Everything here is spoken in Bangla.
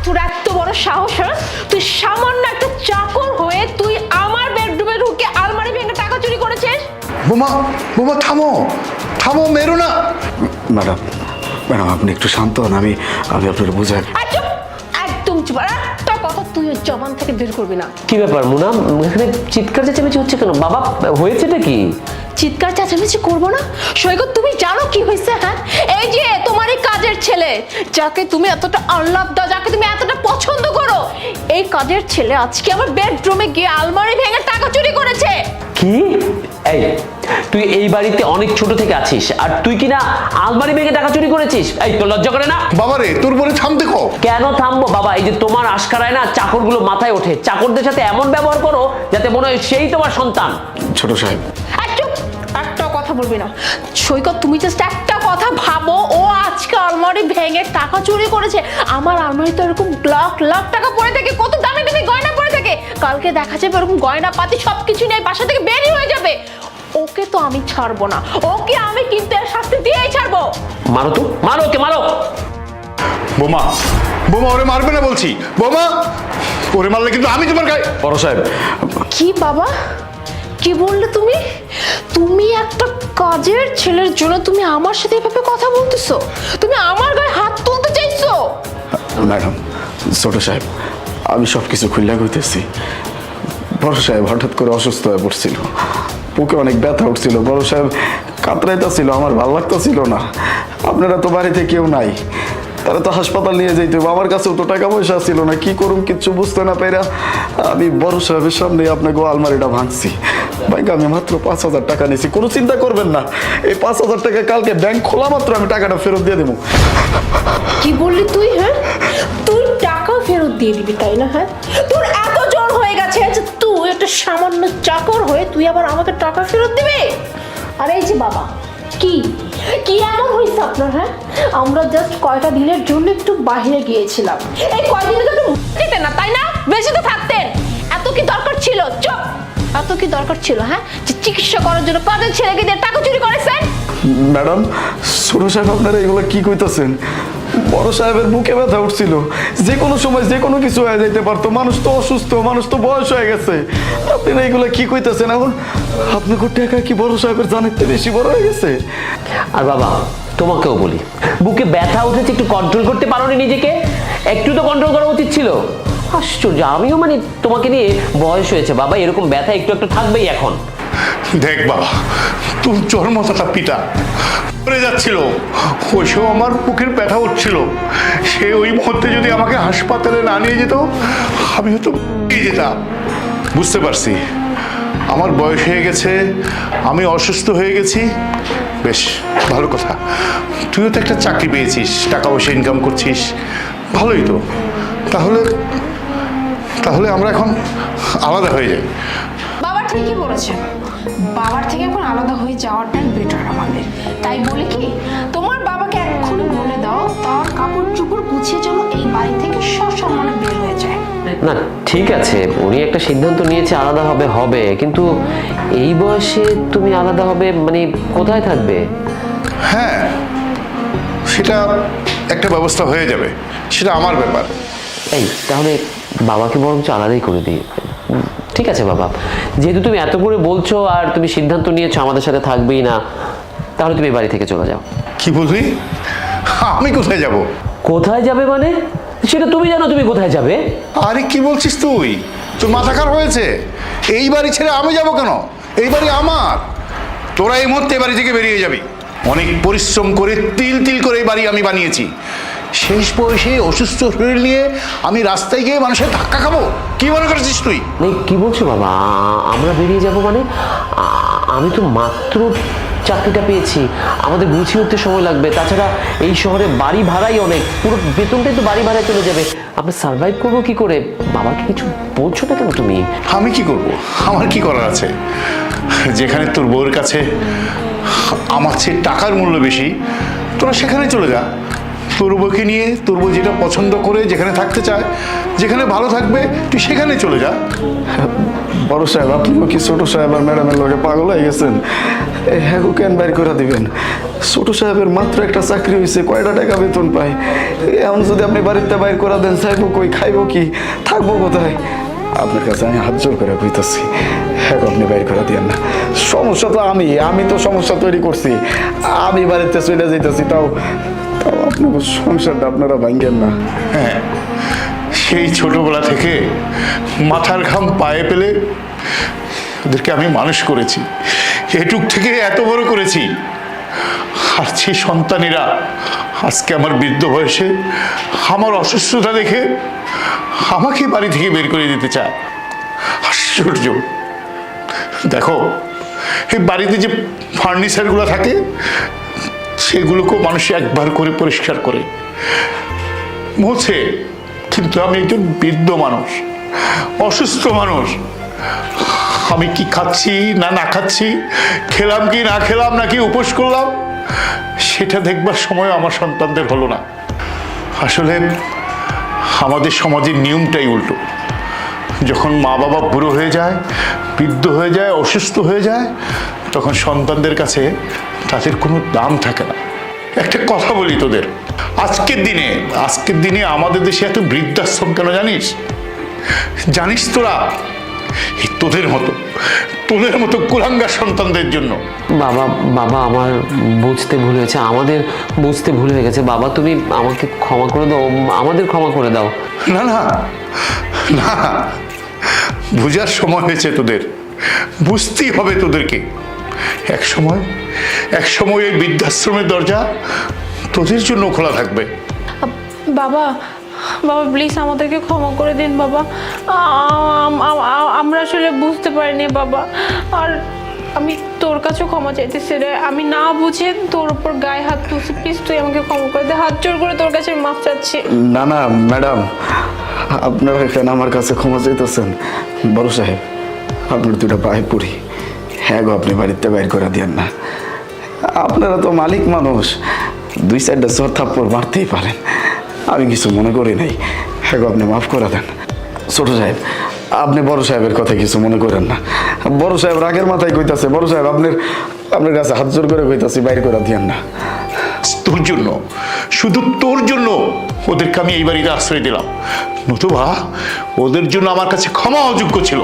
তোর এত বড় সাহস, হ্যাঁ? তুই সামান্য একটা চাকর হয়ে তুই আমার বেডরুমে ঢুকে আলমারি ভেঙে টাকা চুরি করেছিস। বোমা বোমা থামো থামো, মেরো না। ম্যাডাম ম্যাডাম আপনি একটু শান্ত হন, আমি আপনার বুঝাই। একদম চুপ, আর একটা কথা তুই ওর জবান থেকে বের করবি না। কি ব্যাপার মুনা, এখানে চিৎকার চেঁচামেচি হচ্ছে কেন? বাবা হয়েছেটা কি? চিৎকার চেঁচামেচি করবো না? সৈকত তুমি জানো কি হয়েছে? হ্যাঁ, এই যে তোমার এই কাজের ছেলে, যাকে তুমি এতটা আহ্লাদ দাও, যাকে তুমি এতটা পছন্দ করো, এই কাজের ছেলে আজকে আমার বেডরুমে গিয়ে আলমারি ভেঙে টাকা চুরি করেছে। কি? এই তুই এই বাড়িতে অনেক ছোট থেকে আছিস, আর তুই কিনা আলমারি ভেঙে টাকা চুরি করেছিস? এই তোর লজ্জা করে না? বাবারে তোর বলে থামতে কও। কেন থামবো বাবা? এই যে তোমার আশকারায় না চাকরগুলো মাথায় ওঠে, চাকরদের সাথে এমন ব্যবহার করো যাতে মনে হয় সেই তোমার সন্তান। ছোট সাহেব একটা কথা বলবি না সৈকত, তুমি জাস্ট একটা কথা ভাবো, ও আজকে আলমারি ভেঙে টাকা চুরি করেছে। আমার আলমারিতে এরকম লাখ লাখ টাকা পড়ে থাকে, কত দামি দামি গয়না পড়ে থাকে, কালকে দেখা যাবে এরকম গয়না পাতি সবকিছু নিয়ে বাসা থেকে বেরিয়ে হয়ে যাবে। ওকে তো আমি ছাড়বো না, ওকে আমি কিন্তু এর শাস্তি দিয়েই ছাড়বো। মারো তো, মারো, ওকে মারো। বোমা বোমা ওরে মারবে না বলছি। বোমা ওরে মারলে কিন্তু আমি তোমার গায়ে। বড় সাহেব। কি বাবা, কি বললে তুমি? তুমি একটা কাজের ছেলের জন্য তুমি আমার সাথে এভাবে কথা বলতেছো? তুমি আমার গায়ে হাত তুলতে চাইছো? ম্যাডাম, ছোট সাহেব আমি সব কিছু খুললা কইতেছি। বড় সাহেব হঠাৎ করে অসুস্থ হয়ে পড়ছিল, বুকে অনেক ব্যথা উঠছিল, বড় সাহেব কাতরাইতেছিল, আমার ভালো লাগতেছিল না। আপনারা তো বাড়িতে কেউ নাই, তারা তো হাসপাতাল নিয়ে যাইতে হবে, আমার কাছেও তো টাকা পয়সা ছিল না, কি করুম কিচ্ছু বুঝতে না পেরা আমি বড় সাহেবের সামনে আপনাকে আলমারিটা ভাঙছি। ব্যাংকে আমি মাত্র 5,000 টাকা নিয়েছি, কোনো চিন্তা করবেন না, এই 5,000 টাকা কালকে ব্যাংক খোলা মাত্র আমি টাকাটা ফেরত দিয়ে দেবো। কি বললি তুই? হ্যাঁ, তুই টাকা ফেরত দিয়ে দিবি তাই না? হ্যাঁ, তোর এত জ্বর হয়ে গেছে যে তুই একটা সামান্য চাকর হয়ে তুই আবার আমাকে টাকা ফেরত দিবি? আর এই যে বাবা, কি কি এমন হয়েছে আপনার? হ্যাঁ, আমরা জাস্ট কয়টা দিনের জন্য একটু বাইরে গিয়েছিলাম, এই কয়দিনে তো একটু দিতেন না তাই না? বেশি তো থাকতেন। এত কি দরকার ছিল? চুপ, এত কি দরকার ছিল? হ্যাঁ, যে চিকিৎসা করার জন্য কাজের ছেলেকে দিয়ে টাকা চুরি করেছেন? ম্যাডাম, ছোট সাহেব আপনারা এগুলো কি কইতাছেন? বড় সাহেবের বুকে ব্যথা উঠছিল, যে কোনো সময় যে কোনো কিছু হয়ে যাইতে পারতো, মানুষ তো অসুস্থ, মানুষ তো বয়স হয়ে গেছে, আপনারা এগুলো কি কইতাছেন? এখন আপনাকে টাকা কি বড় সাহেবের জানের থেকে বেশি বড় হয়ে গেছে? আর বাবা তোমাকেও বলি, বুকে ব্যথা উঠেছে, একটু কন্ট্রোল করতে পারোনি নিজেকে? একটু তো কন্ট্রোল করা উচিত ছিল। আশ্চর্য, আমিও মানে তোমাকে নিয়ে বয়স হয়েছে বাবা, এরকম ব্যথা একটু একটু থাকবেই এখন। দেখ বাবা, তোর জন্মদাতা পিতা মরে যাচ্ছিল, ওই সময় আমার বুকের ব্যথা উঠছিল, সে ওই মুহূর্তে যদি আমাকে হাসপাতালে না নিয়ে যেত আমি হয়তো যেতাম। বুঝতে পারছি আমার বয়স হয়ে গেছে, আমি অসুস্থ হয়ে গেছি, বেশ ভালো কথা। তুইও তো একটা চাকরি পেয়েছিস, টাকা পয়সা ইনকাম করছিস, ভালোই তো। তাহলে তাহলে আমরা এখন আলাদা হয়ে যাই। বাবা ঠিকই বলেছে, বাবার থেকে এখন আলাদা হয়ে যাওয়াটাই বেটার আমাদের। তাই বলে কি তোমার বাবাকে এক্ষুনি বলে দাও তার কাপড় চোপড় গুছিয়ে যেন এই বাড়ি থেকে সসম্মানে বের হয়ে যায়। না ঠিক আছে, উনি একটা সিদ্ধান্ত নিয়েছে আলাদা হবে হবে, কিন্তু এই বয়সে তুমি আলাদা হবে মানে কোথায় থাকবে? হ্যাঁ, সেটা একটা ব্যবস্থা হয়ে যাবে, সেটা আমার ব্যাপার। এই তাহলে বাবাকে বরঞ্চ আলাদাই করে দিই। ঠিক আছে বাবা, যেহেতু তুমি এত করে বলছো আর তুমি সিদ্ধান্ত নিয়েছো আমাদের সাথে থাকবেই না, তাহলে তুমি বাড়ি থেকে চলে যাও। কি বলবি? আমি কোথায় যাব? কোথায় যাবে মানে? সেটা তুমি জানো তুমি কোথায় যাবে। আরে কি বলছিস তুই? তোর মাথা খারাপ হয়েছে? এই বাড়ি ছেড়ে আমি যাব কেন? এই বাড়ি আমার। তোরা এই মুহূর্তে বাড়ি থেকে বেরিয়ে যাবি। অনেক পরিশ্রম করে তিল তিল করে এই বাড়ি আমি বানিয়েছি, শেষ বয়সে অসুস্থ শরীর নিয়ে আমি রাস্তায় গিয়ে মানুষের ধাক্কা খাবো? কি মনে করেছিস তুই? কি বলছো বাবা? আমরা বেরিয়ে যাব মানে? আমি তো মাত্র চাকরিটা পেয়েছি, আমাদের গুছিয়ে উঠতে সময় লাগবে, তাছাড়া এই শহরে বাড়ি ভাড়াই অনেক, পুরো বেতনটাই তো বাড়ি ভাড়ায় চলে যাবে, আমরা সার্ভাইভ করবো কি করে? বাবাকে কিছু বলছো না কেন তুমি? আমি কি করব? আমার কি করার আছে? যেখানে তোর বউয়ের কাছে আমার চেয়ে টাকার মূল্য বেশি, তোরা সেখানে চলে যা। তোর বউকে নিয়ে তোর বউ যেটা পছন্দ করে যেখানে থাকতে চায়, যেখানে ভালো থাকবে তুই সেখানে চলে যা। বড় সাহেব, আপনিও কি ছোট সাহেব আর ম্যাডামের লগে পাগল হয়ে গেছেন? হ্যাঁ কেন বাইর করে দিবেন? ছোট সাহেবের মাত্র একটা চাকরি হয়েছে, কয়টা টাকা বেতন পায়? এখন যদি আপনি বাড়িতে বাইর করে দেন, চাইবো কই, খাইবো কি, থাকবো কোথায়? আপনার কাছে আমি হাত জোর করে কইতাছি, হ্যাঁ আপনি বাইর করে দিয়েন না। সমস্যা তো আমি তো সমস্যা তৈরি করছি। আমি বাড়িতে চলে যাইতেছি, তাও আপনার সংসারটা আপনারা ভাঙ্গেন না। হ্যাঁ, সেই ছোটবেলা থেকে মাথার ঘাম পায়ে পেলে ওদেরকে আমি মানুষ করেছি, এটুক থেকে এত বড় করেছি। আর সেই সন্তানেরা আজকে আমার বৃদ্ধ বয়সে আমার অসুস্থতা দেখে আমাকে বাড়ি থেকে বের করে দিতে চায়। আশ্চর্য। দেখো, এই বাড়িতে যে ফার্নিচারগুলো থাকে সেগুলোকেও মানুষ একবার করে পরিষ্কার করে মোছে, কিন্তু আমি একজন বৃদ্ধ মানুষ, অসুস্থ মানুষ। আমি কি খাচ্ছি না না খাচ্ছি, খেলাম কি না খেলাম, নাকি উপোস করলাম, সেটা দেখবার সময় আমার সন্তানদের হলো না। আসলে আমাদের সমাজের নিয়মটাই উল্টো। যখন মা বাবা বুড়ো হয়ে যায়, বৃদ্ধ হয়ে যায়, অসুস্থ হয়ে যায়, তখন সন্তানদের কাছে তাদের কোনো দাম থাকে না। একটা কথা বলি তোদের, আজকের দিনে আমাদের দেশে এত বৃদ্ধাশ্রম কেন জানিস তোরা? এই তোদের মতো কুলাঙ্গার সন্তানদের জন্য। বাবা বাবা আমার বুঝতে ভুল হয়েছে, আমাদের বুঝতে ভুল হয়ে গেছে। বাবা তুমি আমাকে ক্ষমা করে দাও, আমাদের ক্ষমা করে দাও। না না না, বুঝার সময় হয়েছে তোদের, বুঝতেই হবে তোদেরকে। এক সময় এই বৃদ্ধাশ্রমের দরজা তোদের জন্য খোলা থাকবে। বাবা বাবা প্লিজ আমাদেরকে ক্ষমা করে দিন বাবা। আমরা আসলে বুঝতে পারিনি বাবা। আর আমি তোর কাছেও ক্ষমা চাইতেছি রে, আমি না বুঝে তোর উপর গায়ে হাত তুলছি। প্লিজ তুই আমাকে ক্ষমা করে দে, হাত জোর করে তোর কাছে মাফ চাচ্ছি। না না ম্যাডাম, আপনারা এখানে আমার কাছে ক্ষমা চাইতেছেন। বড় সাহেব, আপনার দুটা পায়ে পড়ি, হ্যাঁ গো আপনি বাড়িতে বাইর করে দিয়েন না। আপনারা তো মালিক মানুষ, 2-4টা চোর থাপ্পড় মারতেই পারেন, আমি কিছু মনে করি নাই। হ্যাঁ গো আপনি মাফ করে দেন। ছোট সাহেব, আপনি বড় সাহেবের কথা কিছু মনে করেন না। বড় সাহেব রাগের মাথায় কইতাছে। বড় সাহেব আপনার কাছে হাত জোর করে কইতাছি, বাইর করে দিয়েন না। তোর জন্য, শুধু তোর জন্য ওদেরকে আমি এই বাড়িতে আশ্রয় দিলাম, নতুবা ওদের জন্য আমার কাছে ক্ষমা অযোগ্য ছিল।